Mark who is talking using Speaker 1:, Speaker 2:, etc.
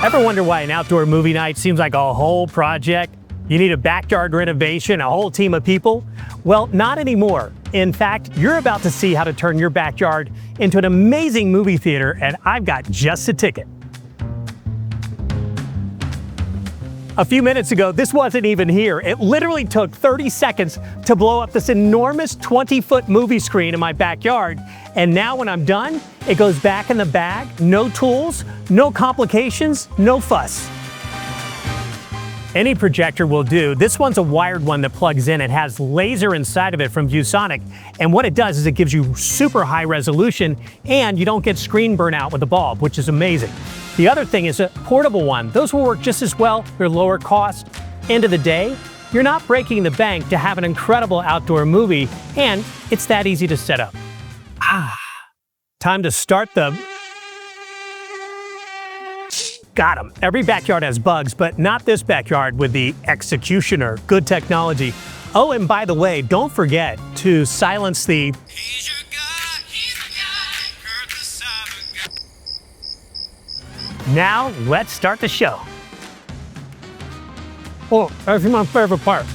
Speaker 1: Ever wonder why an outdoor movie night seems like a whole project? You need a backyard renovation, a whole team of people? Well, not anymore. In fact, you're about to see how to turn your backyard into an amazing movie theater, and I've got just the ticket. A few minutes ago, this wasn't even here. It literally took 30 seconds to blow up this enormous 20-foot movie screen in my backyard. And now when I'm done, it goes back in the bag, no tools, no complications, no fuss. Any projector will do. This one's a wired one that plugs in. It has laser inside of it from ViewSonic. And what it does is it gives you super high resolution and you don't get screen burnout with the bulb, which is amazing. The other thing is a portable one. Those will work just as well. They're lower cost. End of the day, you're not breaking the bank to have an incredible outdoor movie, and it's that easy to set up. Time to start the... Got 'em. Every backyard has bugs, but not this backyard with the Executioner. Good technology. Oh, and by the way, don't forget to silence the... He's your guy, heard the CyberGuy. Now, let's start the show. Oh, that's my favorite part.